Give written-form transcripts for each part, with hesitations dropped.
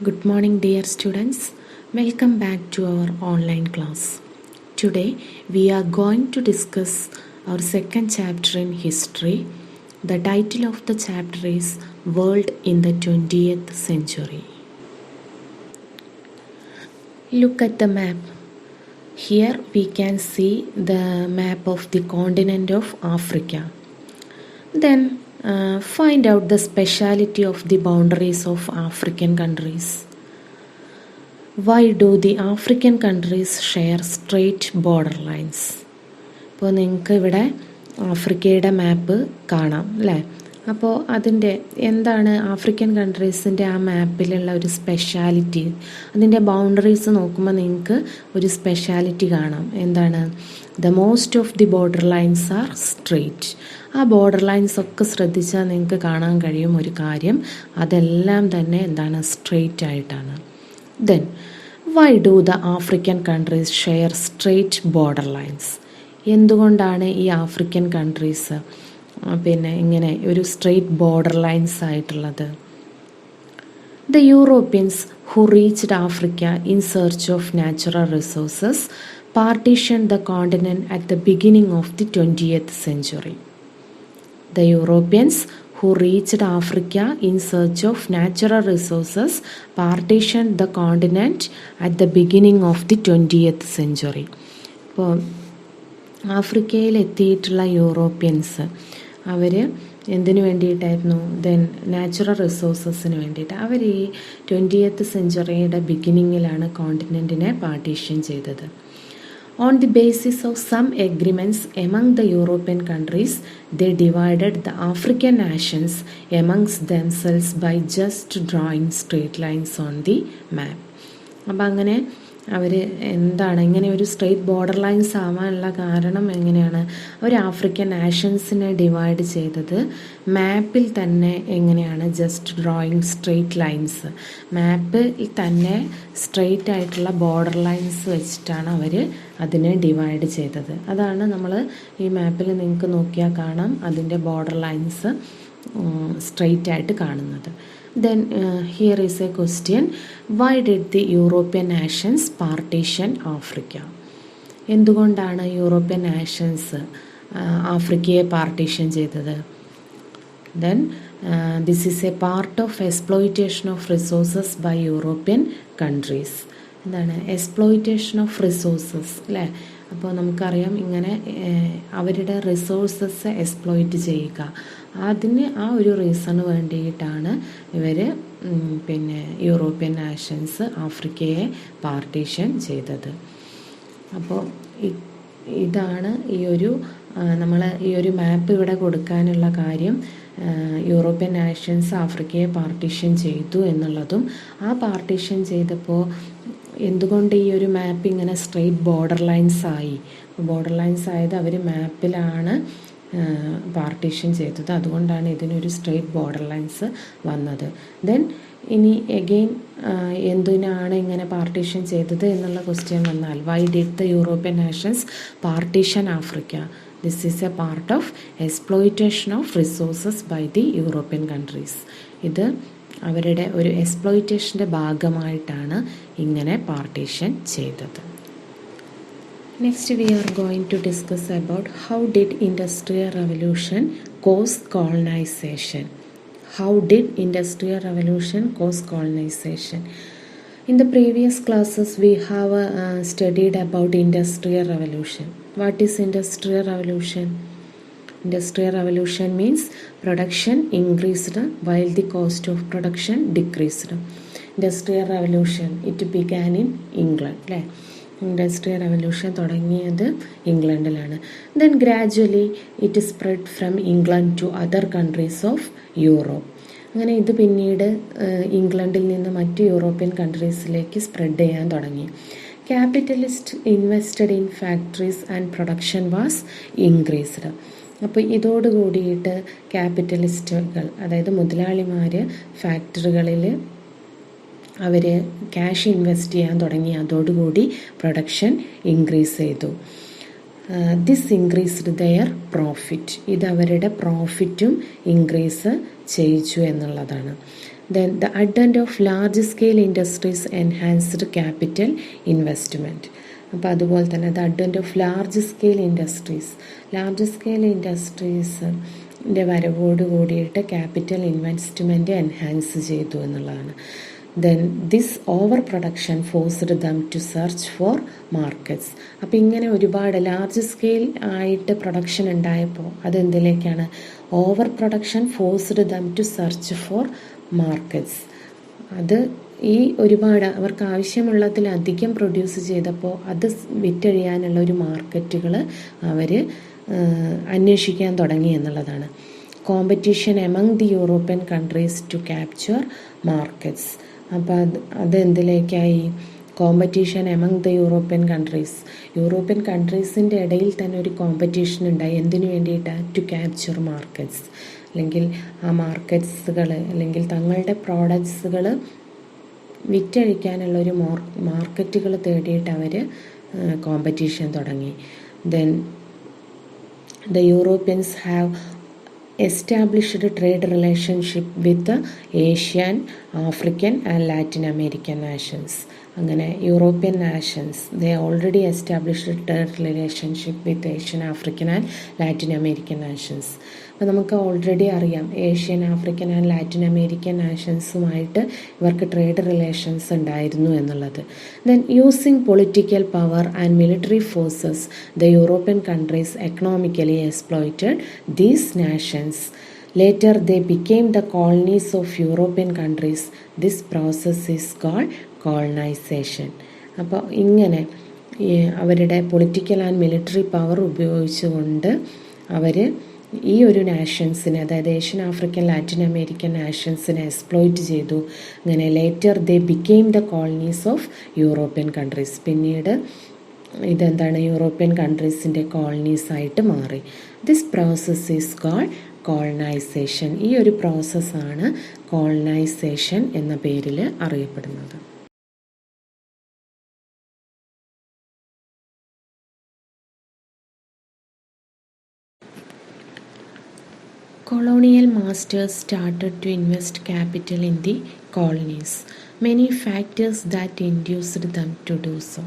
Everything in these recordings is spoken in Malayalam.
Good morning, dear students. Welcome back to our online class. Today we are going to discuss our second chapter in history. The title of the chapter is World in the 20th Century. Look at the map. Here we can see the map of the continent of Africa. Then find out the speciality of the boundaries of African countries. Why do the African countries share straight borderlines? ഇപ്പോൾ നിങ്ങൾക്ക് ഇവിടെ ആഫ്രിക്കയുടെ മാപ്പ് കാണാം അല്ലേ? അപ്പോൾ അതിൻ്റെ എന്താണ് ആഫ്രിക്കൻ കൺട്രീസിൻ്റെ ആ മാപ്പിലുള്ള ഒരു സ്പെഷ്യാലിറ്റി, അതിൻ്റെ ബൗണ്ടറീസ് നോക്കുമ്പോൾ നിങ്ങൾക്ക് ഒരു സ്പെഷ്യാലിറ്റി കാണാം. എന്താണ്? The most of the border lines are straight. ആ ബോർഡർ ലൈൻസ് ഒക്കെ ശ്രദ്ധിച്ചാൽ നിങ്ങൾക്ക് കാണാൻ കഴിയും ഒരു കാര്യം, അതെല്ലാം തന്നെ എന്താണ്? സ്ട്രെയിറ്റ് ആയിട്ടാണ്. Then why do the African countries share straight border lines? എന്തുകൊണ്ടാണ് ഈ ആഫ്രിക്കൻ കൺട്രീസ് ഇങ്ങനെ ഒരു സ്ട്രെയിറ്റ് ബോർഡർ ലൈൻസ് ആയിട്ടുള്ളത്? The Europeans who reached Africa in search of natural resources partitioned the continent at the beginning of the 20th century. The Europeans who reached Africa in search of natural resources partitioned the continent at the beginning of the 20th century. ഇപ്പോൾ ആഫ്രിക്കയിൽ എത്തിയിട്ടുള്ള യൂറോപ്യൻസ് അവർ എന്തിനു വേണ്ടിയിട്ടായിരുന്നു? ദെൻ നാച്ചുറൽ റിസോഴ്സസിന് വേണ്ടിയിട്ട്. അവർ ഈ 20th സെഞ്ച്വറിയുടെ ബിഗിനിങ്ങിലാണ് കോണ്ടിനെൻറ്റിനെ പാർട്ടീഷൻ ചെയ്തത്. On the basis of some agreements among the European countries, they divided the African nations amongst themselves by just drawing straight lines on the map. അപ്പം അങ്ങനെ അവർ എന്താണ് ഇങ്ങനെ ഒരു സ്ട്രെയിറ്റ് ബോർഡർ ലൈൻസ് ആവാനുള്ള കാരണം എങ്ങനെയാണ്? അവർ ആഫ്രിക്കൻ നാഷൻസിനെ ഡിവൈഡ് ചെയ്തത് മാപ്പിൽ തന്നെ എങ്ങനെയാണ്? Just drawing straight lines. മാപ്പിൽ തന്നെ സ്ട്രെയിറ്റ് ആയിട്ടുള്ള ബോർഡർ ലൈൻസ് വെച്ചിട്ടാണ് അവർ അതിനെ ഡിവൈഡ് ചെയ്തത്. അതാണ് നമ്മൾ ഈ മാപ്പിൽ നിങ്ങൾക്ക് നോക്കിയാൽ കാണാം അതിൻ്റെ ബോർഡർ ലൈൻസ് സ്ട്രെയിറ്റ് ആയിട്ട് കാണുന്നത്. Then here is a question. Why did the European nations partition Africa? എന്തുകൊണ്ടാണ് യൂറോപ്യൻ നാഷൻസ് ആഫ്രിക്കയെ പാർട്ടീഷൻ ചെയ്തത്? Then this is a part of exploitation of resources by European countries. എന്താണ്? എക്സ്പ്ലോയിറ്റേഷൻ ഓഫ് റിസോഴ്സസ് അല്ലേ? അപ്പോൾ നമുക്കറിയാം ഇങ്ങനെ അവരുടെ റിസോഴ്സസ് എക്സ്പ്ലോയിറ്റ് ചെയ്യുക, അതിന് ആ ഒരു റീസണ് വേണ്ടിയിട്ടാണ് ഇവർ യൂറോപ്യൻ നാഷൻസ് ആഫ്രിക്കയെ പാർട്ടീഷൻ ചെയ്തത്. അപ്പോൾ ഇതാണ് നമ്മൾ ഈ ഒരു മാപ്പ് ഇവിടെ കൊടുക്കാനുള്ള കാര്യം. യൂറോപ്യൻ നാഷൻസ് ആഫ്രിക്കയെ പാർട്ടീഷൻ ചെയ്തു എന്നുള്ളതും, ആ പാർട്ടീഷൻ ചെയ്തപ്പോൾ എന്തുകൊണ്ട് ഈ ഒരു മാപ്പ് ഇങ്ങനെ സ്ട്രെയിറ്റ് ബോർഡർ ലൈൻസ് ആയി? ബോർഡർ ലൈൻസ് ആയത് അവർ മാപ്പിലാണ് പാർട്ടീഷൻ ചെയ്തത്, അതുകൊണ്ടാണ് ഇതിനൊരു സ്ട്രെയിറ്റ് ബോർഡർ ലൈൻസ് വന്നത്. ദെൻ ഇനി എഗെയിൻ എന്തിനാണ് ഇങ്ങനെ പാർട്ടീഷൻ ചെയ്തത് എന്നുള്ള ക്വസ്റ്റ്യൻ വന്നാൽ, why did the European nations partition Africa? This is a part of exploitation of resources by the European countries. ഇത് അവരുടെ ഒരു എക്സ്പ്ലോയിറ്റേഷൻ്റെ ഭാഗമായിട്ടാണ് ഇങ്ങനെ പാർട്ടീഷൻ ചെയ്തത്. Next we are going to discuss about how did Industrial Revolution cause colonization. How did Industrial Revolution cause colonization? In the previous classes we have studied about Industrial Revolution. What is Industrial Revolution? Industrial Revolution means production increased while the cost of production decreased. Industrial Revolution, it began in England അല്ലേ? ഇൻഡസ്ട്രിയൽ റവല്യൂഷൻ തുടങ്ങിയത് ഇംഗ്ലണ്ടിലാണ്. Then gradually it spread from England to other countries of Europe. അങ്ങനെ ഇത് പിന്നീട് ഇംഗ്ലണ്ടിൽ നിന്ന് മറ്റ് യൂറോപ്യൻ കൺട്രീസിലേക്ക് സ്പ്രെഡ് ചെയ്യാൻ തുടങ്ങി. Capitalist invested in factories and production was increased. അപ്പോൾ ഇതോടുകൂടിയിട്ട് ക്യാപിറ്റലിസ്റ്റുകൾ, അതായത് മുതലാളിമാർ ഫാക്ടറികളിൽ അവർ ക്യാഷ് ഇൻവെസ്റ്റ് ചെയ്യാൻ തുടങ്ങി. അതോടുകൂടി പ്രൊഡക്ഷൻ ഇൻക്രീസ് ചെയ്തു. This increased there profit. ഇത് അവരുടെ പ്രോഫിറ്റും ഇൻക്രീസ് ചെയ്യിച്ചു എന്നുള്ളതാണ്. Then the advent of large scale industries enhanced capital investment. അപ്പോൾ അതുപോലെ തന്നെ the advent of large scale ഇൻഡസ്ട്രീസിൻ്റെ വരവോട് കൂടിയിട്ട് ക്യാപിറ്റൽ ഇൻവെസ്റ്റ്മെൻറ്റ് എൻഹാൻസ് ചെയ്തു എന്നുള്ളതാണ്. Then this over production forced them to search for markets. അപ്പോൾ ഇങ്ങനെ ഒരുപാട് ലാർജ് സ്കെയിൽ ആയിട്ട് പ്രൊഡക്ഷൻ ഉണ്ടായപ്പോൾ അതെന്തിലേക്കാണ്? Over production forced them to search for markets. അത് ഈ ഒരുപാട് അവർക്ക് ആവശ്യമുള്ളതിലധികം പ്രൊഡ്യൂസ് ചെയ്തപ്പോൾ അത് വിറ്റഴിയാനുള്ള ഒരു മാർക്കറ്റുകൾ അവർ അന്വേഷിക്കാൻ തുടങ്ങി എന്നുള്ളതാണ്. Competition among the European countries to capture markets. അപ്പോൾ അതെന്തിലേക്കായി? കോമ്പറ്റീഷൻ എമംഗ് ദ യൂറോപ്യൻ കൺട്രീസിൻ്റെ ഇടയിൽ തന്നെ ഒരു കോമ്പറ്റീഷൻ ഉണ്ടായി. എന്തിനു വേണ്ടിയിട്ടാണ്? ടു ക്യാപ്ചർ മാർക്കറ്റ്സ്, അല്ലെങ്കിൽ ആ മാർക്കറ്റ്സുകൾ അല്ലെങ്കിൽ തങ്ങളുടെ പ്രോഡക്ട്സുകൾ വിറ്റഴിക്കാനുള്ള ഒരു മാർക്കറ്റുകൾ തേടിയിട്ട് അവർ കോമ്പറ്റീഷൻ തുടങ്ങി. Then the Europeans have established trade relationship with Asian, African and Latin American nations. അങ്ങനെ European nations they already established trade relationship with Asian, African and Latin American nations. അപ്പോൾ നമുക്ക് ഓൾറെഡി അറിയാം Asian, African and Latin American നാഷൻസുമായിട്ട് ഇവർക്ക് ട്രേഡ് റിലേഷൻസ് ഉണ്ടായിരുന്നു എന്നുള്ളത്. ദെൻ using political power and military forces the European countries economically exploited these nations. Later they became the colonies of European countries. This process is called colonization. അപ്പോൾ ഇങ്ങനെ അവരുടെ പൊളിറ്റിക്കൽ ആൻഡ് മിലിറ്ററി പവർ ഉപയോഗിച്ചുകൊണ്ട് അവർ ഈ ഒരു നാഷൻസിനെ, അതായത് ഏഷ്യൻ, ആഫ്രിക്കൻ, ലാറ്റിൻ അമേരിക്കൻ നാഷൻസിനെ എക്സ്പ്ലോയിറ്റ് ചെയ്തു. അങ്ങനെ later they became the colonies of European countries. പിന്നീട് ഇതെന്താണ്? യൂറോപ്യൻ കൺട്രീസിൻ്റെ കോളനീസായിട്ട് മാറി. This process is called colonisation. ഈ ഒരു പ്രോസസ്സാണ് കോളനൈസേഷൻ എന്ന പേരിൽ അറിയപ്പെടുന്നത്. Colonial masters started to invest capital in the colonies. Many factors that induced them to do so.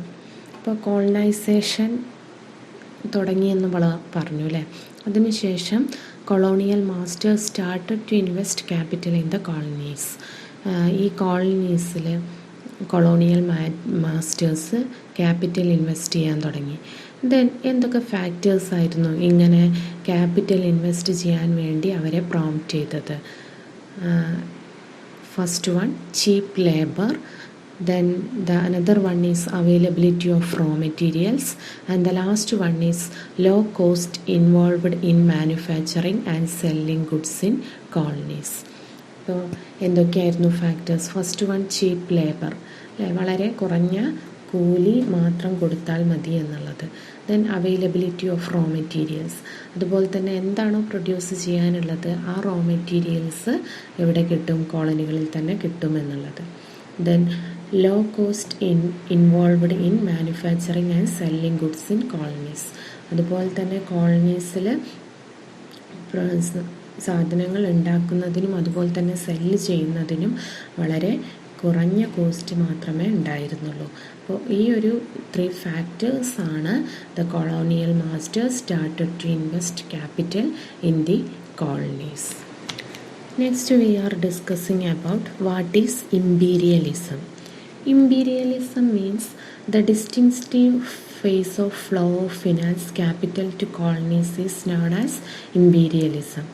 ഇപ്പോൾ കോളനൈസേഷൻ തുടങ്ങിയെന്ന് പറഞ്ഞു അല്ലേ? അതിനുശേഷം colonial masters started to invest capital in the colonies. ഈ കോളനീസിൽ കൊളോണിയൽ മാസ്റ്റേഴ്സ് ക്യാപിറ്റൽ ഇൻവെസ്റ്റ് ചെയ്യാൻ തുടങ്ങി. ദെൻ എന്തൊക്കെ ഫാക്ടേഴ്സ് ആയിരുന്നു ഇങ്ങനെ ക്യാപിറ്റൽ ഇൻവെസ്റ്റ് ചെയ്യാൻ വേണ്ടി അവരെ പ്രോംപ്റ്റ് ചെയ്തത്? First one, cheap labour. Then the another one is availability of raw materials, and the last one is low cost involved in manufacturing and selling goods in colonies. അപ്പോൾ എന്തൊക്കെയായിരുന്നു factors? First one, cheap labour, വളരെ കുറഞ്ഞ കൂലി മാത്രം കൊടുത്താൽ മതി എന്നുള്ളത്. Then availability of raw materials, അതുപോലെ തന്നെ എന്താണോ പ്രൊഡ്യൂസ് ചെയ്യാനുള്ളത് ആ റോ മെറ്റീരിയൽസ് എവിടെ കിട്ടും? കോളനികളിൽ തന്നെ കിട്ടും എന്നുള്ളത്. Then low cost involved in manufacturing and selling goods in colonies, അതുപോലെ തന്നെ കോളനീസിൽ സാധനങ്ങൾ ഉണ്ടാക്കുന്നതിനും അതുപോലെ തന്നെ സെല്ല് ചെയ്യുന്നതിനും വളരെ കുറഞ്ഞ കോസ്റ്റ് മാത്രമേ ഉണ്ടായിരുന്നുള്ളൂ. അപ്പോൾ ഈ ഒരു 3 ഫാക്ടേഴ്സാണ് the colonial masters started to invest capital in the colonies. Next we are discussing about what is imperialism. Imperialism means the distinctive phase of flow of finance capital to colonies is known as imperialism.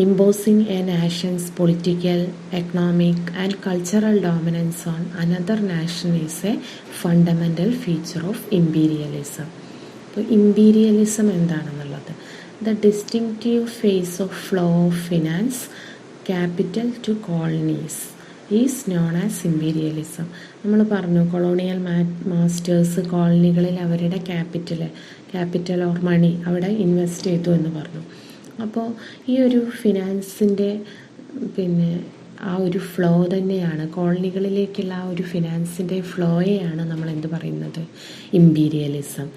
Imposing a nation's political, economic and cultural dominance on another nation is a fundamental feature of imperialism. അപ്പോൾ ഇമ്പീരിയലിസം എന്താണെന്നുള്ളത്? The distinctive phase of flow of finance capital to colonies is known as imperialism. നമ്മൾ പറഞ്ഞു കൊളോണിയൽ മാസ്റ്റേഴ്സ് കോളനികളിൽ അവരുടെ ക്യാപിറ്റൽ ഓർ മണി അവിടെ ഇൻവെസ്റ്റ് ചെയ്തു എന്ന് പറഞ്ഞു. അപ്പോൾ ഈ ഒരു ഫിനാൻസിൻ്റെ ആ ഒരു ഫ്ലോ തന്നെയാണ്, കോളനികളിലേക്കുള്ള ആ ഒരു ഫിനാൻസിൻ്റെ ഫ്ലോയെയാണ് നമ്മൾ എന്ത് പറയുന്നത്? ഇമ്പീരിയലിസം.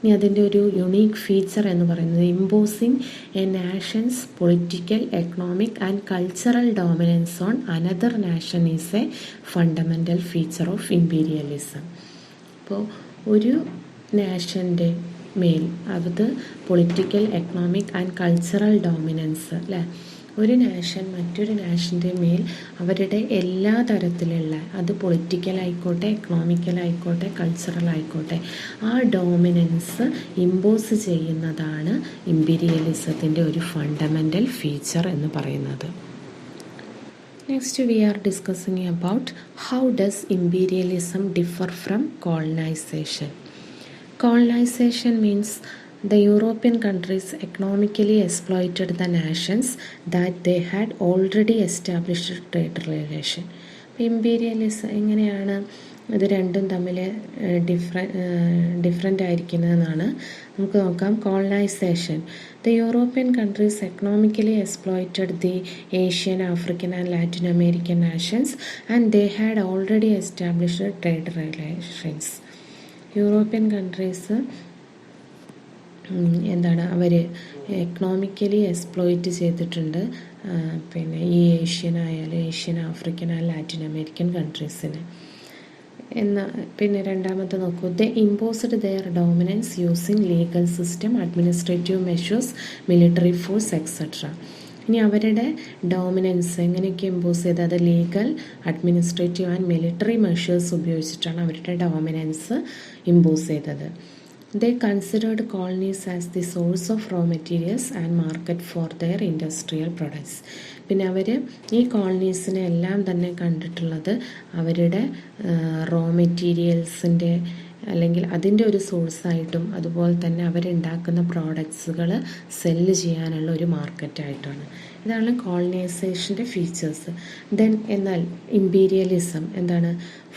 ഇനി അതിൻ്റെ ഒരു യുണീക്ക് ഫീച്ചർ എന്ന് പറയുന്നത് imposing a nations political economic and cultural dominance on another nation is A fundamental feature of imperialism. അപ്പോൾ ഒരു നാഷൻ്റെ മേൽ അത് political economic and cultural dominance അല്ലേ, ഒരു നാഷൻ മറ്റൊരു നാഷൻ്റെ മേൽ അവരുടെ എല്ലാ തരത്തിലുള്ള, അത് പൊളിറ്റിക്കലായിക്കോട്ടെ എക്കണോമിക്കലായിക്കോട്ടെ കൾച്ചറലായിക്കോട്ടെ, ആ ഡോമിനൻസ് ഇമ്പോസ് ചെയ്യുന്നതാണ് ഇമ്പീരിയലിസത്തിൻ്റെ ഒരു ഫണ്ടമെൻ്റൽ ഫീച്ചർ എന്ന് പറയുന്നത്. Next we are discussing about how does imperialism differ from colonisation. Colonization means the European countries economically exploited the nations that they had already established trade relation. Imperialism എങ്ങനെയാണ് ഇത് രണ്ടും തമ്മിൽ ഡിഫറെൻ്റ് ആയിരിക്കുന്നതെന്നാണ് നമുക്ക് നോക്കാം. Colonisation, the European countries economically exploited the Asian, African and Latin American nations and they had already established trade relations. European countries എന്താണ് അവർ എക്കണോമിക്കലി എക്സ്പ്ലോയിറ്റ് ചെയ്തിട്ടുണ്ട് പിന്നെ ഈ Asian African and Latin American കൺട്രീസിന്. പിന്നെ രണ്ടാമത്തെ നോക്കൂ, they imposed their dominance using legal system, administrative measures, military force etcetera. ഇനി അവരുടെ ഡോമിനൻസ് എങ്ങനെയൊക്കെ ഇമ്പോസ് ചെയ്തത്, അത് legal, administrative and military measures ഉപയോഗിച്ചിട്ടാണ് അവരുടെ ഡോമിനൻസ് ഇമ്പോസ് ചെയ്തത്. They considered colonies as the source of raw materials and market for their industrial products. പിന്നെ അവർ ഈ കോളനീസിനെ എല്ലാം തന്നെ കണ്ടിട്ടുള്ളത് അവരുടെ റോ മെറ്റീരിയൽസിൻ്റെ അല്ലെങ്കിൽ അതിൻ്റെ ഒരു സോഴ്സായിട്ടും അതുപോലെ തന്നെ അവരുണ്ടാക്കുന്ന പ്രോഡക്ട്സുകൾ സെല്ല് ചെയ്യാനുള്ള ഒരു മാർക്കറ്റായിട്ടാണ്. ഇതാണ് കോളനൈസേഷൻ്റെ ഫീച്ചേഴ്സ്. ദെൻ എന്നാൽ ഇമ്പീരിയലിസം എന്താണ്,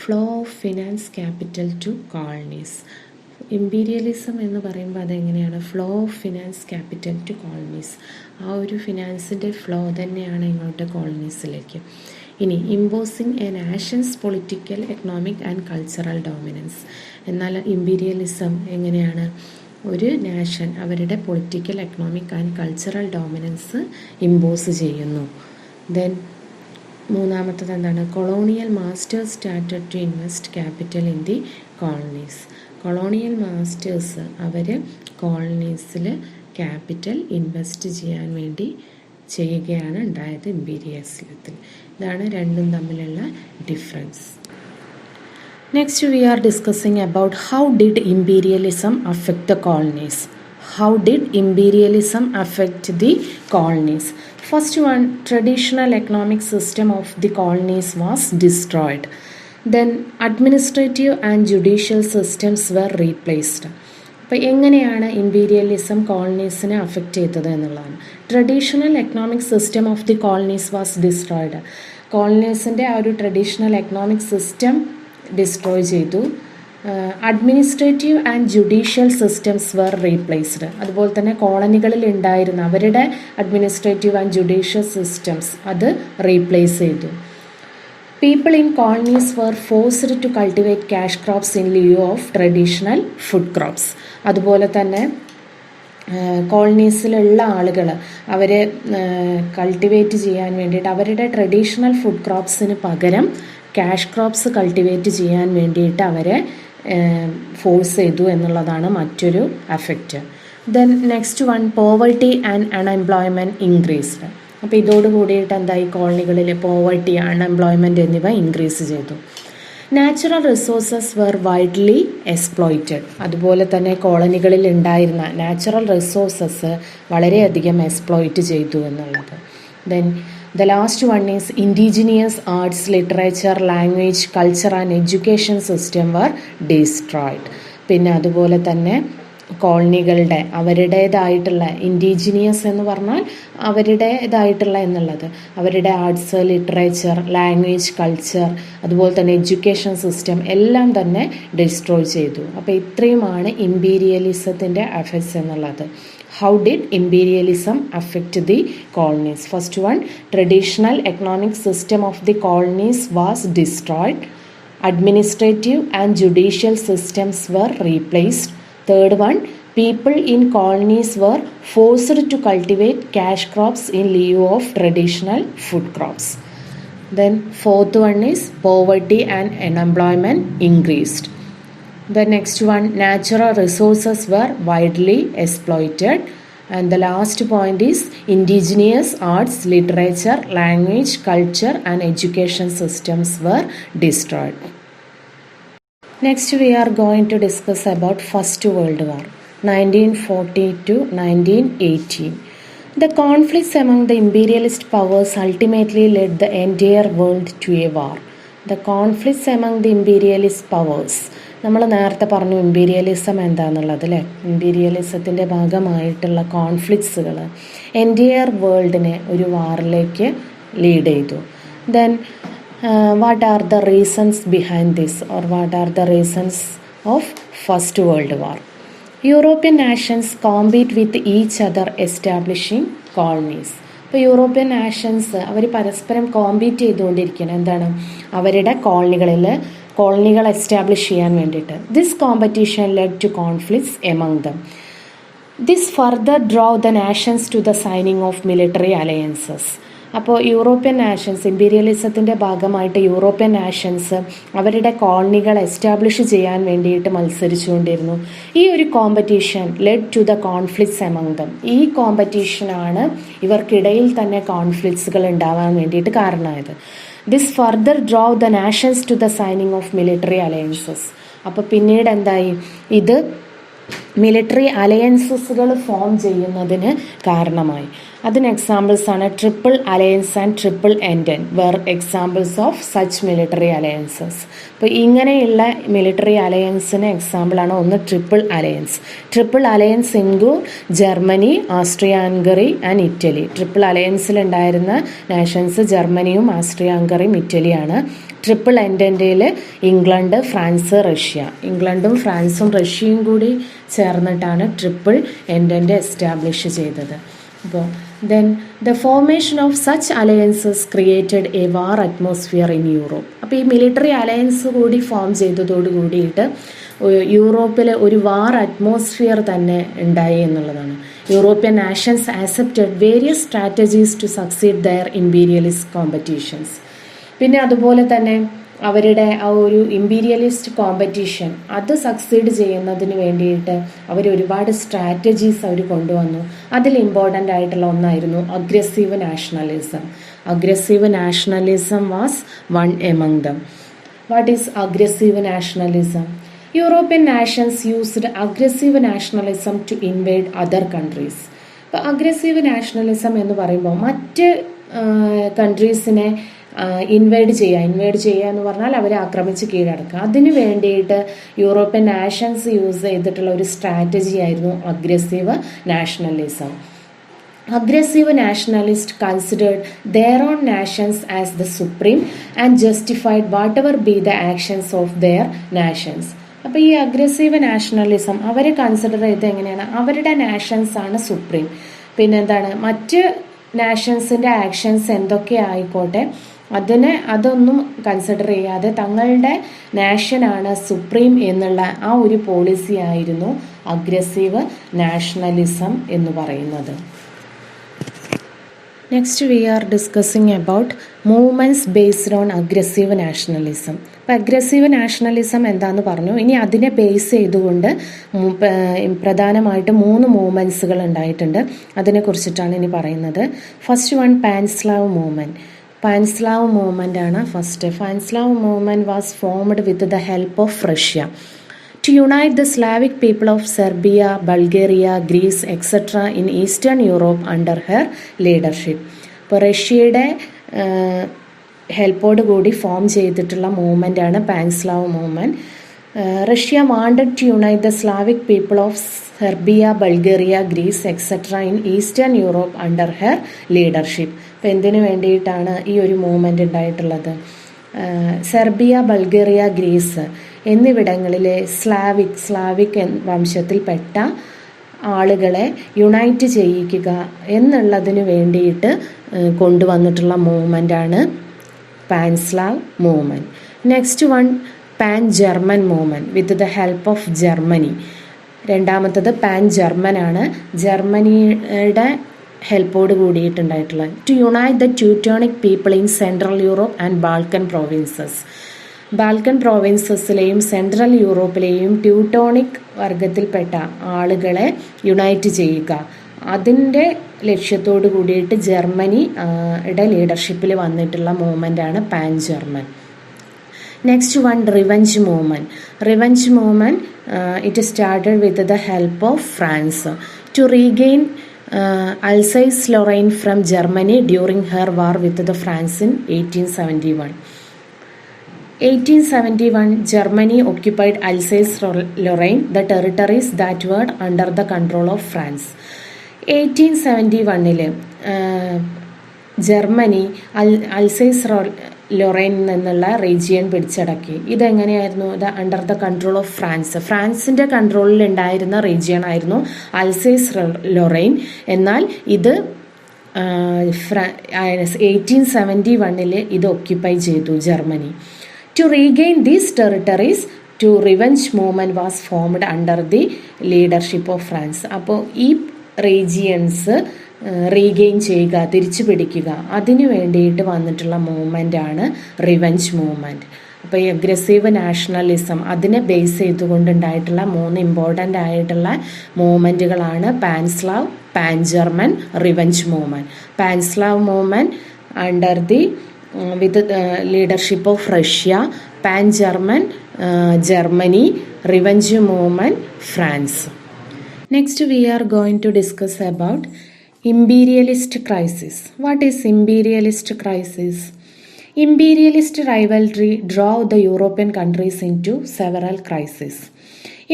flow of finance capital to colonies. Imperialism എന്ന് പറയുമ്പോൾ അതെങ്ങനെയാണ്, flow of finance capital to colonies. ആ ഒരു ഫിനാൻസിൻ്റെ ഫ്ലോ തന്നെയാണ് ഇങ്ങോട്ട് കോളനീസിലേക്ക്. ഇനി imposing a nations political economic and cultural dominance. എന്നാൽ ഇമ്പീരിയലിസം എങ്ങനെയാണ്, ഒരു നാഷൻ അവരുടെ political economic and cultural dominance impose ചെയ്യുന്നു. ദെൻ മൂന്നാമത്തത് എന്താണ്, colonial masters started to invest capital in the colonies. Colonial masters our കോളനീസിൽ capital invest ചെയ്യാൻ വേണ്ടി ചെയ്യുകയാണ് ഉണ്ടായത് ഇമ്പീരിയലിസത്തിൽ. ഇതാണ് രണ്ടും തമ്മിലുള്ള difference. Next we are discussing about how did imperialism affect the colonies. How did imperialism affect the colonies? First one, traditional economic system of the colonies was destroyed. Then administrative and judicial systems were replaced. അപ്പോൾ എങ്ങനെയാണ് ഇമ്പീരിയലിസം കോളനീസിനെ അഫക്റ്റ് ചെയ്തത് എന്നുള്ളതാണ്. Traditional economic system of the colonies was destroyed. കോളനീസിൻ്റെ ആ ഒരു ട്രഡീഷണൽ എക്കണോമിക് സിസ്റ്റം ഡിസ്ട്രോയ് ചെയ്തു. Administrative and judicial systems were replaced. അതുപോലെ തന്നെ കോളനികളിൽ ഉണ്ടായിരുന്ന അവരുടെ അഡ്മിനിസ്ട്രേറ്റീവ് ആൻഡ് ജുഡീഷ്യൽ സിസ്റ്റംസ് അത് റീപ്ലേസ് ചെയ്തു. People in colonies were forced to cultivate cash crops in lieu of traditional food crops. അതുപോലെ തന്നെ കോളനീസിലുള്ള ആളുകൾ അവരെ കൾട്ടിവേറ്റ് ചെയ്യാൻ വേണ്ടിയിട്ട് അവരുടെ ട്രഡീഷണൽ ഫുഡ് ക്രോപ്സിന് പകരം ക്യാഷ് ക്രോപ്സ് കൾട്ടിവേറ്റ് ചെയ്യാൻ വേണ്ടിയിട്ട് അവരെ ഫോഴ്സ് ചെയ്തു എന്നുള്ളതാണ് മറ്റൊരു effect. Then next one, poverty and unemployment increased. അപ്പോൾ ഇതോട് കൂടിയിട്ട് എന്തായി, കോളനികളിലെ പോവർട്ടി, അൺഎംപ്ലോയ്മെൻറ്റ് എന്നിവ ഇൻക്രീസ് ചെയ്തു. Natural resources were widely exploited. അതുപോലെ തന്നെ കോളനികളിൽ ഉണ്ടായിരുന്ന നാച്ചുറൽ റിസോഴ്സസ് വളരെയധികം എക്സ്പ്ലോയിറ്റ് ചെയ്തു എന്നുള്ളത്. Then the last one is indigenous arts, literature, language, culture and education system were destroyed. പിന്നെ അതുപോലെ തന്നെ കോളനികളുടെ അവരുടേതായിട്ടുള്ള ഇൻഡിജിനിയസ് എന്ന് പറഞ്ഞാൽ അവരുടേതായിട്ടുള്ള എന്നുള്ളത് അവരുടെ ആർട്സ്, ലിറ്ററേച്ചർ, ലാംഗ്വേജ്, കൾച്ചർ, അതുപോലെ തന്നെ എഡ്യൂക്കേഷൻ സിസ്റ്റം എല്ലാം തന്നെ ഡിസ്ട്രോയ് ചെയ്തു. അപ്പോൾ ഇത്രയുമാണ് ഇമ്പീരിയലിസത്തിൻ്റെ എഫക്ട്സ് എന്നുള്ളത്. How did imperialism affect the colonies? First one, traditional economic system of the colonies was destroyed. Administrative and judicial systems were replaced. Third one, people in colonies were forced to cultivate cash crops in lieu of traditional food crops. Then fourth one is poverty and unemployment increased. The next one, natural resources were widely exploited. And the last point is indigenous arts, literature, language, culture and education systems were destroyed. Next we are going to discuss about First World War 1940 to 1918. The conflicts among the imperialist powers ultimately led the entire world to a war. The conflicts among the imperialist powers, നമ്മൾ നേരത്തെ പറഞ്ഞു ഇമ്പീരിയലിസം എന്താണെന്നുള്ളത് അല്ലേ. ഇമ്പീരിയലിസത്തിൻ്റെ ഭാഗമായിട്ടുള്ള കോൺഫ്ലിക്ട്സുകൾ എൻറ്റയർ വേൾഡിനെ ഒരു വാറിലേക്ക് ലീഡ് ചെയ്തു. Then what are the reasons behind this or what are the reasons of first world war? European nations compete with each other establishing colonies. ഇപ്പോൾ യൂറോപ്യൻ നാഷൻസ് അവർ പരസ്പരം കോമ്പീറ്റ് ചെയ്തുകൊണ്ടിരിക്കുകയാണ്. എന്താണ്? അവരുടെ കോളനികൾ എസ്റ്റാബ്ലിഷ് ചെയ്യാൻ വേണ്ടിയിട്ട്. This competition led to conflicts among them. This further draw the nations to the signing of military alliances. അപ്പോൾ യൂറോപ്യൻ നാഷൻസ്, ഇമ്പീരിയലിസത്തിൻ്റെ ഭാഗമായിട്ട് യൂറോപ്യൻ നാഷൻസ് അവരുടെ കോളനികൾ എസ്റ്റാബ്ലിഷ് ചെയ്യാൻ വേണ്ടിയിട്ട് മത്സരിച്ചുകൊണ്ടിരുന്നു. ഈ ഒരു competition led to the conflicts among them. ഈ കോമ്പറ്റീഷനാണ് ഇവർക്കിടയിൽ തന്നെ കോൺഫ്ലിക്ട്സുകൾ ഉണ്ടാവാൻ വേണ്ടിയിട്ട് കാരണമായത്. This further draw the nations to the signing of military alliances. അപ്പോൾ പിന്നീട് എന്തായി? ഇത് മിലിറ്ററി അലയൻസസുകൾ ഫോം ചെയ്യുന്നതിന് കാരണമായി. അതിന് എക്സാമ്പിൾസ് ആണ് triple alliance and triple entente were examples of such military alliances. അപ്പോൾ ഇങ്ങനെയുള്ള മിലിറ്ററി അലയൻസിന് എക്സാമ്പിളാണ് ഒന്ന് triple alliance. Triple alliance include Germany, Austria Hungary and Italy. Triple അലയൻസിലുണ്ടായിരുന്ന നാഷൻസ് ജർമ്മനിയും ആസ്ട്രിയ ഹംഗറിയും ഇറ്റലിയാണ്. ട്രിപ്പിൾ എൻഡൻ്റെയിൽ ഇംഗ്ലണ്ട്, ഫ്രാൻസ്, റഷ്യ. ഇംഗ്ലണ്ടും ഫ്രാൻസും റഷ്യയും കൂടി ചേർന്നിട്ടാണ് ട്രിപ്പിൾ എൻഡൻ്റ് എസ്റ്റാബ്ലിഷ് ചെയ്തത്. അപ്പോൾ then the formation of such alliances created a war atmosphere in Europe. അപ്പോൾ ഈ മിലിറ്ററി അലയൻസ് കൂടി ഫോം ചെയ്തതോട് കൂടിയിട്ട് യൂറോപ്പിൽ ഒരു വാർ അറ്റ്മോസ്ഫിയർ തന്നെ ഉണ്ടായി എന്നുള്ളതാണ്. European nations accepted various strategies to succeed their imperialist competitions. പിന്നെ അതുപോലെ തന്നെ അവരുടെ ആ ഒരു ഇമ്പീരിയലിസ്റ്റ് കോമ്പറ്റീഷൻ അത് സക്സീഡ് ചെയ്യുന്നതിന് വേണ്ടിയിട്ട് അവർ ഒരുപാട് സ്ട്രാറ്റജീസ് അവർ കൊണ്ടുവന്നു. അതിൽ ഇമ്പോർട്ടൻ്റ് ആയിട്ടുള്ള ഒന്നായിരുന്നു aggressive nationalism. Aggressive nationalism was one among them. What is aggressive nationalism? European nations used aggressive nationalism to invade other countries. അപ്പോൾ അഗ്രസീവ് നാഷണലിസം എന്ന് പറയുമ്പോൾ മറ്റ് കൺട്രീസിനെ ഇൻവേഡ് ചെയ്യുക എന്ന് പറഞ്ഞാൽ അവരെ ആക്രമിച്ച് കീഴടക്കുക. അതിനു വേണ്ടിയിട്ട് യൂറോപ്യൻ നാഷൻസ് യൂസ് ചെയ്തിട്ടുള്ള ഒരു സ്ട്രാറ്റജി ആയിരുന്നു aggressive nationalism. Aggressive nationalists considered their own nations as the supreme and justified whatever be the actions of their nations. അപ്പോൾ ഈ അഗ്രസീവ് നാഷണലിസം അവരെ കൺസിഡർ ചെയ്ത് എങ്ങനെയാണ്? അവരുടെ നാഷൻസ് ആണ് സുപ്രീം. പിന്നെന്താണ്? മറ്റ് നാഷൻസിൻ്റെ ആക്ഷൻസ് എന്തൊക്കെ ആയിക്കോട്ടെ അതൊന്നും കൺസിഡർ ചെയ്യാതെ തങ്ങളുടെ നാഷനാണ് സുപ്രീം എന്നുള്ള ആ ഒരു പോളിസി ആയിരുന്നു അഗ്രസീവ് നാഷണലിസം എന്ന് പറയുന്നത്. Next we are discussing about movements based on aggressive nationalism. അപ്പം അഗ്രസീവ് നാഷണലിസം എന്താന്ന് പറഞ്ഞു. ഇനി അതിനെ ബേസ് ചെയ്തുകൊണ്ട് പ്രധാനമായിട്ട് 3 മൂവ്മെൻറ്റ്സുകൾ ഉണ്ടായിട്ടുണ്ട്. അതിനെക്കുറിച്ചിട്ടാണ് ഇനി പറയുന്നത്. First one Pan Slav movement. Pan Slav movement ആണ് first. Pan Slav movement was formed with the help of Russia to unite the Slavic people of Serbia, Bulgaria, Greece, etc. in Eastern Europe under her leadership. ഇപ്പോൾ റഷ്യയുടെ ഹെൽപ്പോട് കൂടി ഫോം ചെയ്തിട്ടുള്ള മൂവ്മെൻ്റ് ആണ് Pan Slav movement. Russia wanted to unite the Slavic people of Serbia, Bulgaria, Greece etcetera in eastern Europe under her leadership. അപ്പോൾ എന്തിനു വേണ്ടിയിട്ടാണ് ഈ ഒരു മൂവ്മെൻ്റ് ഉണ്ടായിട്ടുള്ളത്? സെർബിയ, ബൾഗേറിയ, ഗ്രീസ് എന്നിവിടങ്ങളിലെ സ്ലാവിക് വംശത്തിൽപ്പെട്ട ആളുകളെ യുണൈറ്റ് ചെയ്യിക്കുക എന്നുള്ളതിന് വേണ്ടിയിട്ട് കൊണ്ടുവന്നിട്ടുള്ള മൂവ്മെൻ്റാണ് Pan Slav movement. Next one Pan German movement with the help of Germany. രണ്ടാമത്തത് പാൻ ജർമ്മൻ ആണ്. ജർമ്മനിയുടെ ഹെൽപ്പോട് കൂടിയിട്ടുണ്ടായിട്ടുള്ളത്. To unite the Teutonic people in central Europe and Balkan provinces. Balkan പ്രോവിൻസസിലെയും സെൻട്രൽ യൂറോപ്പിലെയും ട്യൂട്ടോണിക് വർഗത്തിൽപ്പെട്ട ആളുകളെ യുണൈറ്റ് ചെയ്യുക. അതിൻ്റെ ലക്ഷ്യത്തോടു കൂടിയിട്ട് ജർമ്മനിയുടെ ലീഡർഷിപ്പിൽ വന്നിട്ടുള്ള മൂവ്മെൻ്റാണ് Pan German. Next one, revenge movement. Revenge movement it started with the help of France to regain Alsace Lorraine from Germany during her war with the France in 1871. 1871, Germany occupied Alsace-Lorraine, the territories that were under the control of France. 1871 Germany Alsace ലൊറൈനിൽ നിന്നുള്ള റീജിയൻ പിടിച്ചടക്കി. ഇതെങ്ങനെയായിരുന്നു? ഇത് under the control of France. ഫ്രാൻസിൻ്റെ കൺട്രോളിൽ ഉണ്ടായിരുന്ന റീജിയൻ ആയിരുന്നു അൽസൈസ് ലൊറൈൻ. എന്നാൽ ഇത് 1871 ഇത് ഒക്യുപ്പൈ ചെയ്തു Germany. To regain these territories, to revenge movement was formed under the leadership of France. അപ്പോൾ ഈ റീജിയൻസ് റീഗെയിൻ ചെയ്യുക, തിരിച്ചു പിടിക്കുക, അതിനു വേണ്ടിയിട്ട് വന്നിട്ടുള്ള മൂവ്മെൻ്റ് ആണ് റിവഞ്ച് മൂവ്മെൻറ്റ്. അപ്പോൾ ഈ അഗ്രസീവ് നാഷണലിസം അതിനെ ബേസ് ചെയ്തുകൊണ്ടുണ്ടായിട്ടുള്ള 3 ഇമ്പോർട്ടൻ്റ് ആയിട്ടുള്ള മൂവ്മെൻറ്റുകളാണ് Pan Slav, Pan German, revenge movement. Pan Slav movement under the with the leadership of Russia, Pan German, Germany, Revenge Movement, France. Next we are going to discuss about imperialist crisis. What is imperialist crisis? Imperialist rivalry drove the European countries into several crises,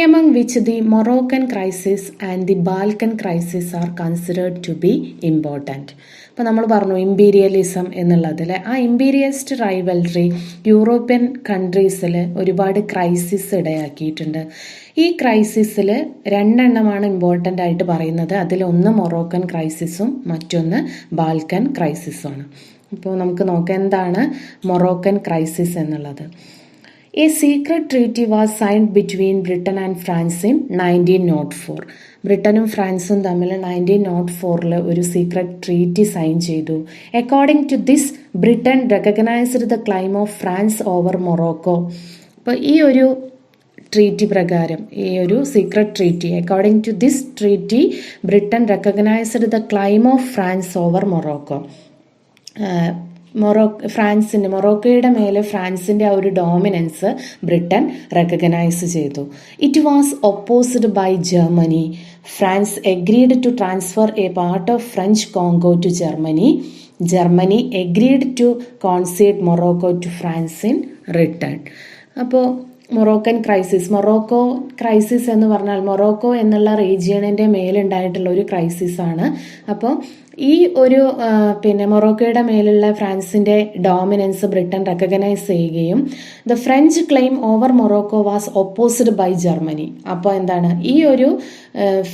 among which the Moroccan crisis and the Balkan crisis are considered to be important. അപ്പോൾ നമ്മൾ പറഞ്ഞു ഇമ്പീരിയലിസം എന്നുള്ളതിൽ ആ ഇമ്പീരിയലിസ്റ്റ് റൈവൽറി യൂറോപ്യൻ കൺട്രീസിൽ ഒരുപാട് ക്രൈസിസ് ഇടയാക്കിയിട്ടുണ്ട്. ഈ ക്രൈസിസിൽ 2 എണ്ണമാണ് ഇമ്പോർട്ടൻ്റ് ആയിട്ട് പറയുന്നത്. അതിലൊന്ന് മൊറോക്കൻ ക്രൈസിസും മറ്റൊന്ന് ബാൽക്കൻ ക്രൈസിസുമാണ്. അപ്പോൾ നമുക്ക് നോക്കാം എന്താണ് മൊറോക്കൻ ക്രൈസിസ് എന്നുള്ളത്. A secret treaty was signed between Britain and France in 1904. ബ്രിട്ടനും ഫ്രാൻസും തമ്മിൽ 1904 ഒരു സീക്രട്ട് ട്രീറ്റി സൈൻ ചെയ്തു. According to this Britain recognised the claim of France over Morocco. അപ്പോൾ ഈ ഒരു ട്രീറ്റി പ്രകാരം, ഈ ഒരു secret treaty, according to this treaty Britain recognised the claim of France over Morocco. മൊറോക്കോയുടെ മേലെ ഫ്രാൻസിൻ്റെ ആ ഒരു ഡോമിനൻസ് ബ്രിട്ടൻ റെക്കഗ്നൈസ് ചെയ്തു. It was opposed by Germany. France agreed to transfer a part of French Congo to Germany. Germany agreed to concede Morocco to France in return. അപ്പോൾ മൊറോക്കൻ ക്രൈസിസ് എന്ന് പറഞ്ഞാൽ മൊറോക്കോ എന്നുള്ള റീജിയണിൻ്റെ മേലുണ്ടായിട്ടുള്ള ഒരു ക്രൈസിസ് ആണ്. അപ്പോൾ ഈ ഒരു മൊറോക്കോയുടെ മേലുള്ള ഫ്രാൻസിൻ്റെ ഡോമിനൻസ് ബ്രിട്ടൻ റെക്കഗ്നൈസ് ചെയ്യുകയും the French claim over Morocco was opposed by Germany. അപ്പോൾ എന്താണ് ഈ ഒരു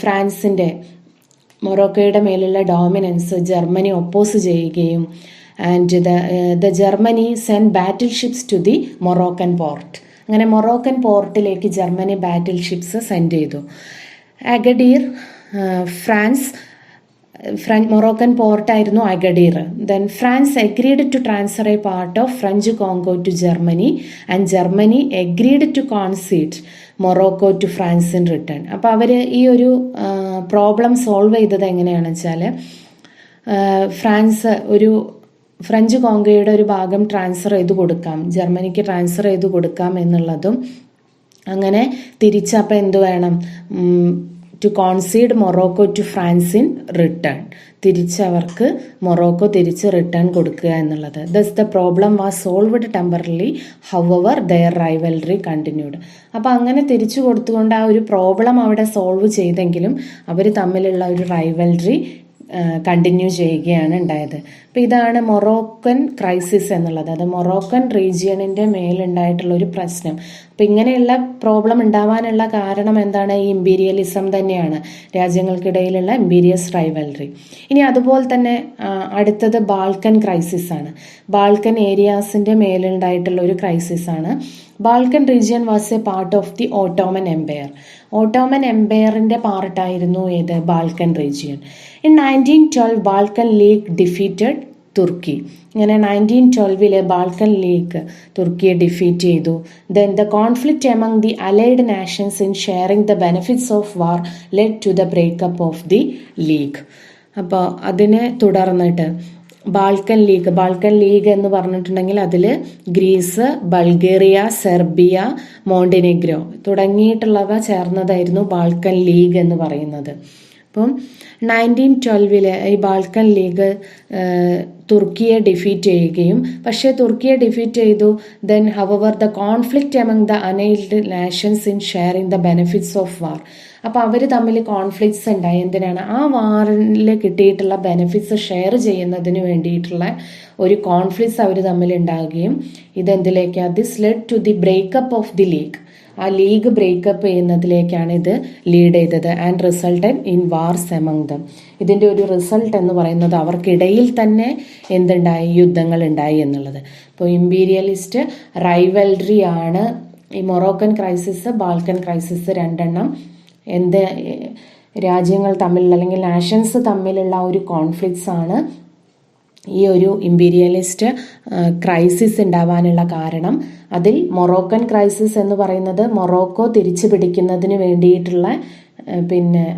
ഫ്രാൻസിൻ്റെ മൊറോക്കോയുടെ മേലുള്ള ഡോമിനൻസ് ജർമ്മനി ഒപ്പോസ് ചെയ്യുകയും and the Germany send battle ships to the Moroccan port. അങ്ങനെ മൊറോക്കൻ പോർട്ടിലേക്ക് ജർമ്മനി ബാറ്റിൽ ഷിപ്സ് സെൻഡ് ചെയ്തു. അഗഡീർ മൊറോക്കൻ പോർട്ടായിരുന്നു Agadir. Then France agreed to transfer a part of French Congo to Germany and Germany agreed to concede Morocco to France in return. അപ്പോൾ അവർ ഈ ഒരു പ്രോബ്ലം സോൾവ് ചെയ്തത് എങ്ങനെയാണെന്ന് വെച്ചാൽ ഫ്രഞ്ച് കോങ്കോയുടെ ഒരു ഭാഗം ട്രാൻസ്ഫർ ചെയ്ത് കൊടുക്കാം, ജർമ്മനിക്ക് ട്രാൻസ്ഫർ ചെയ്ത് കൊടുക്കാം എന്നുള്ളതും, അങ്ങനെ തിരിച്ചപ്പോൾ എന്ത് വേണം, to concede Morocco to France in return, തിരിച്ചവർക്ക് മൊറോക്കോ തിരിച്ച് റിട്ടേൺ കൊടുക്കുക എന്നുള്ളത്. Thus the problem was solved temporarily, however their rivalry continued. അപ്പോൾ അങ്ങനെ തിരിച്ചു കൊടുത്തുകൊണ്ട് ആ ഒരു പ്രോബ്ലം അവിടെ സോൾവ് ചെയ്തെങ്കിലും അവർ തമ്മിലുള്ള ഒരു റൈവൽറി കണ്ടിന്യൂ ചെയ്യുകയാണ് ഉണ്ടായത്. അപ്പോൾ ഇതാണ് മൊറോക്കൻ ക്രൈസിസ് എന്നുള്ളത്. അത് മൊറോക്കൻ റീജിയണിൻ്റെ മേലുണ്ടായിട്ടുള്ള ഒരു പ്രശ്നം. അപ്പോൾ ഇങ്ങനെയുള്ള പ്രോബ്ലം ഉണ്ടാവാനുള്ള കാരണം എന്താണ്? ഈ ഇമ്പീരിയലിസം തന്നെയാണ്, രാജ്യങ്ങൾക്കിടയിലുള്ള ഇമ്പീരിയസ് റൈവൽറി. ഇനി അതുപോലെ തന്നെ അടുത്തത് ബാൾക്കൻ ക്രൈസിസ് ആണ്. ബാൾക്കൻ ഏരിയാസിൻ്റെ മേലുണ്ടായിട്ടുള്ള ഒരു ക്രൈസിസ് ആണ്. Balkan region was a part of the Ottoman empire. Ottoman എംപയറിൻ്റെ പാർട്ടായിരുന്നു ഏത്? Balkan region. In 1912 Balkan league defeated Turkey. ഇങ്ങനെ 1912 ബാൾക്കൻ ലീഗ് തുർക്കിയെ ഡിഫീറ്റ് ചെയ്തു. Then the conflict among the allied nations in sharing the benefits of war led to the breakup of the league. അപ്പോൾ അതിനെ തുടർന്നിട്ട് ബാൾക്കൻ ലീഗ് എന്ന് പറഞ്ഞിട്ടുണ്ടെങ്കിൽ അതിൽ ഗ്രീസ്, ബൾഗേറിയ, സെർബിയ, മോണ്ടിനെഗ്രോ തുടങ്ങിയിട്ടുള്ളവ ചേർന്നതായിരുന്നു ബാൾക്കൻ ലീഗ് എന്ന് പറയുന്നത്. അപ്പം 1912 ഈ ബാൾക്കൻ ലീഗ് തുർക്കിയെ ഡിഫീറ്റ് ചെയ്യുകയും, പക്ഷേ തുർക്കിയെ ഡിഫീറ്റ് ചെയ്തു. Then however the conflict among the allied nations in sharing the benefits of war. അപ്പോൾ അവർ തമ്മിൽ കോൺഫ്ലിക്ട്സ് ഉണ്ടായി. എന്തിനാണ്? ആ വാറിൽ കിട്ടിയിട്ടുള്ള ബെനിഫിറ്റ്സ് ഷെയർ ചെയ്യുന്നതിന് വേണ്ടിയിട്ടുള്ള ഒരു കോൺഫ്ലിക്ട്സ് അവർ തമ്മിൽ ഉണ്ടാകുകയും ഇതെന്തിലേക്കാണ്? This led to the breakup of the league. ആ ലീഗ് ബ്രേക്കപ്പ് ചെയ്യുന്നതിലേക്കാണ് ഇത് ലീഡ് ചെയ്തത്. And resulted in wars among them. ഇതിൻ്റെ ഒരു റിസൾട്ട് എന്ന് പറയുന്നത് അവർക്കിടയിൽ തന്നെ എന്തുണ്ടായി? യുദ്ധങ്ങൾ ഉണ്ടായി എന്നുള്ളത്. ഇപ്പോൾ ഇമ്പീരിയലിസ്റ്റ് റൈവൽറി ആണ് ഈ മൊറോക്കൻ ക്രൈസിസ്, ബാൾക്കൻ ക്രൈസിസ് രണ്ടെണ്ണം. എന്ത് രാജ്യങ്ങൾ തമ്മിലുള്ള അല്ലെങ്കിൽ നാഷൻസ് തമ്മിലുള്ള ഒരു കോൺഫ്ലിക്ട്സ് ആണ് ഈ ഒരു ഇമ്പീരിയലിസ്റ്റ് ക്രൈസിസ് ഉണ്ടാവാനുള്ള കാരണം. അതിൽ മൊറോക്കൻ ക്രൈസിസ് എന്ന് പറയുന്നത് മൊറോക്കോ തിരിച്ചു പിടിക്കുന്നതിന് വേണ്ടിയിട്ടുള്ള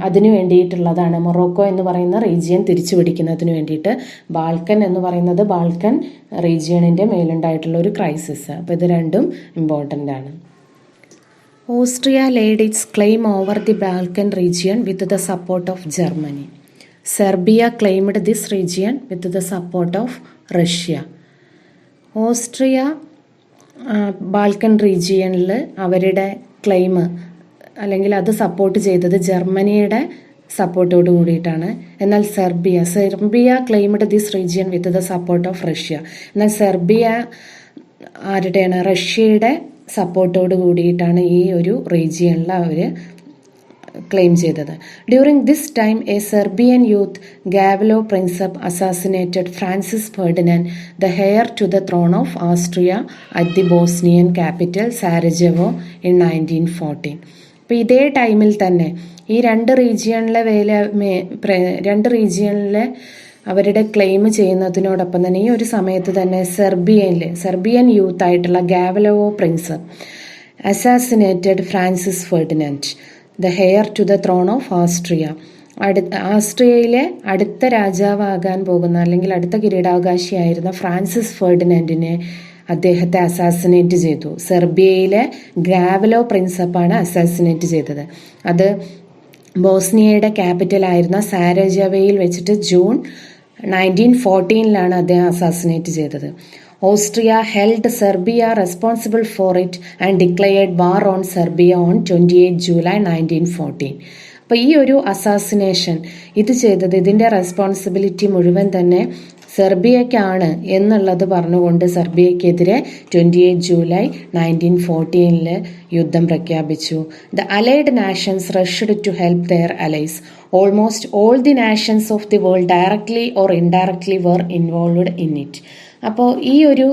അതിന് വേണ്ടിയിട്ടുള്ളതാണ്. മൊറോക്കോ എന്ന് പറയുന്ന റീജിയൻ തിരിച്ചു പിടിക്കുന്നതിന് വേണ്ടിയിട്ട്. ബാൾക്കൻ എന്ന് പറയുന്നത് ബാൾക്കൻ റീജിയണിൻ്റെ മേലുണ്ടായിട്ടുള്ള ഒരു ക്രൈസിസ്. അപ്പോൾ ഇത് രണ്ടും ഇമ്പോർട്ടൻ്റ് ആണ്. Austria laid its claim over the Balkan region with the support of Germany. Serbia claimed this region with the support of Russia. Austria Balkan റീജിയനിൽ അവരുടെ ക്ലെയിം അല്ലെങ്കിൽ അത് സപ്പോർട്ട് ചെയ്തത് ജർമ്മനിയുടെ സപ്പോർട്ടോട് കൂടിയിട്ടാണ്. എന്നാൽ Serbia claimed this region with the support of Russia. എന്നാൽ സെർബിയ ആരുടെയാണ്? റഷ്യയുടെ സപ്പോർട്ടോട് കൂടിയിട്ടാണ് ഈ ഒരു റീജിയനിൽ അവർ ക്ലെയിം ചെയ്തത്. During this time a Serbian youth Gavrilo Princip assassinated Francis Ferdinand, the heir to the throne of Austria, at the Bosnian capital Sarajevo in 1914. അപ്പോൾ ഇതേ ടൈമിൽ തന്നെ ഈ രണ്ട് റീജിയണിലെ അവരുടെ ക്ലെയിം ചെയ്യുന്നതിനോടൊപ്പം തന്നെ ഈ ഒരു സമയത്ത് തന്നെ സെർബിയൻ യൂത്ത് ആയിട്ടുള്ള Gavrilo Princip assassinated Francis Ferdinand, the heir to the throne of Austria. ഓസ്ട്രിയയിലെ അടുത്ത രാജാവാകാൻ പോകുന്ന അല്ലെങ്കിൽ അടുത്ത കിരീടാവകാശിയായിരുന്ന ഫ്രാൻസിസ് ഫെർഡിനാൻഡിനെ അദ്ദേഹത്തെ അസാസിനേറ്റ് ചെയ്തു. സെർബിയയിലെ ഗാവ്ലോ പ്രിൻസപ്പാണ് അസാസിനേറ്റ് ചെയ്തത്. അത് ബോസ്നിയയുടെ ക്യാപിറ്റലായിരുന്ന സാരജെവോയിൽ വെച്ചിട്ട് ജൂൺ 1914 അദ്ദേഹം അസാസിനേറ്റ് ചെയ്തത്. Austria held Serbia responsible for it and declared war on Serbia on 28 July 1914. അപ്പോൾ ഈ ഒരു അസാസിനേഷൻ ഇതിൻ്റെ റെസ്പോൺസിബിലിറ്റി മുഴുവൻ തന്നെ സെർബിയയ്ക്കാണ് എന്നുള്ളത് പറഞ്ഞുകൊണ്ട് സെർബിയയ്ക്കെതിരെ 28 ജൂലൈ 1914 യുദ്ധം പ്രഖ്യാപിച്ചു. The allied nations rushed to help their allies. Almost all the nations of the world directly or indirectly were involved in it. അപ്പോൾ ഈ ഒരു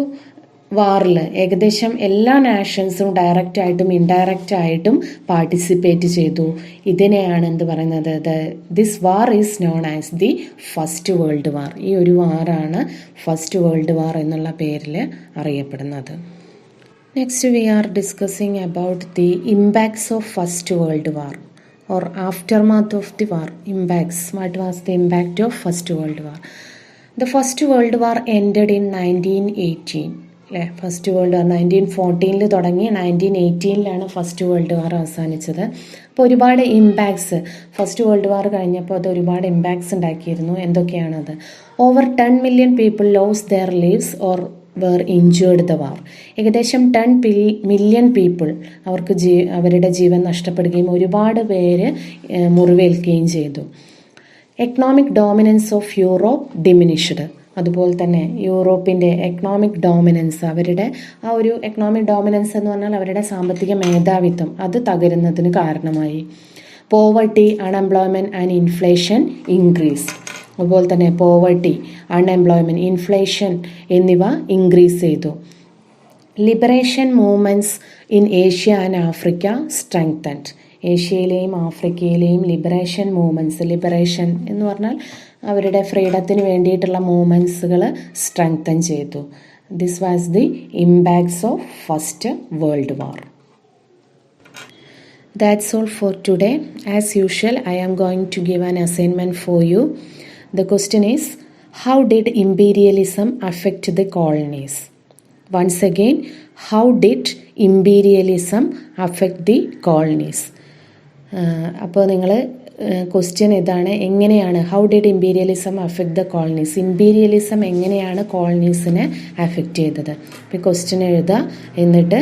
വാറിൽ ഏകദേശം എല്ലാ നാഷൻസും ഡയറക്റ്റ് ആയിട്ടും ഇൻഡയറക്റ്റ് ആയിട്ടും പാർട്ടിസിപ്പേറ്റ് ചെയ്തു. ഇതിനെയാണ് എന്ത് പറയുന്നത്? This war is known as the first world war. ഈ ഒരു വാറാണ് ഫസ്റ്റ് വേൾഡ് വാർ എന്നുള്ള പേരിൽ അറിയപ്പെടുന്നത്. Next we are discussing about the impacts of first world war or aftermath of the war. Impacts. What was the impact of First World War? The First World War ended in 1918. First world വാർ 1914 തുടങ്ങി 1918 ഫസ്റ്റ് വേൾഡ് വാർ അവസാനിച്ചത്. അപ്പോൾ ഒരുപാട് ഇമ്പാക്ട്സ് ഫസ്റ്റ് വേൾഡ് വാർ കഴിഞ്ഞപ്പോൾ അത് ഒരുപാട് ഇമ്പാക്ട്സ് ഉണ്ടാക്കിയിരുന്നു. എന്തൊക്കെയാണത്? Over 10 million people lost their lives or were injured the war. ഏകദേശം 10 million people അവർക്ക് അവരുടെ ജീവൻ നഷ്ടപ്പെടുകയും ഒരുപാട് പേര് മുറിവേൽക്കുകയും ചെയ്തു. Economic dominance of Europe diminished. അതുപോലെ തന്നെ യൂറോപ്പിൻ്റെ എക്കണോമിക് ഡോമിനൻസ്, അവരുടെ ആ ഒരു എക്കണോമിക് ഡോമിനൻസ് എന്ന് പറഞ്ഞാൽ അവരുടെ സാമ്പത്തിക മേധാവിത്വം അത് തകരുന്നതിന് കാരണമായി. Poverty, unemployment and inflation increase. അതുപോലെ തന്നെ പോവർട്ടി, അൺഎംപ്ലോയ്മെൻറ്റ്, ഇൻഫ്ലേഷൻ എന്നിവ ഇൻക്രീസ് ചെയ്തു. Liberation movements in Asia and Africa strengthened. ഏഷ്യയിലെയും ആഫ്രിക്കയിലെയും ലിബറേഷൻ മൂവ്മെൻറ്റ്സ്, ലിബറേഷൻ എന്ന് പറഞ്ഞാൽ അവരുടെ ഫ്രീഡത്തിന് വേണ്ടിയിട്ടുള്ള മൂവ്മെൻറ്റ്സുകൾ സ്ട്രെങ്തൻ ചെയ്തു. This was the impacts of first world war. That's all for today. As usual, I am going to give an assignment for you. The question is, how did imperialism affect the colonies? Once again, how did imperialism affect the colonies? അപ്പോൾ നിങ്ങൾ ക്വസ്റ്റ്യൻ ഇതാണ്, എങ്ങനെയാണ് how did imperialism affect the colonies, imperialism എങ്ങനെയാണ് കോളനീസിനെ അഫക്റ്റ് ചെയ്തത്. ഇപ്പോൾ ക്വസ്റ്റ്യൻ എഴുതുക, എന്നിട്ട്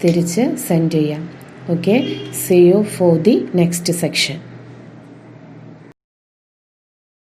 തിരിച്ച് സെൻഡ് ചെയ്യാം. Okay, see you for the next section.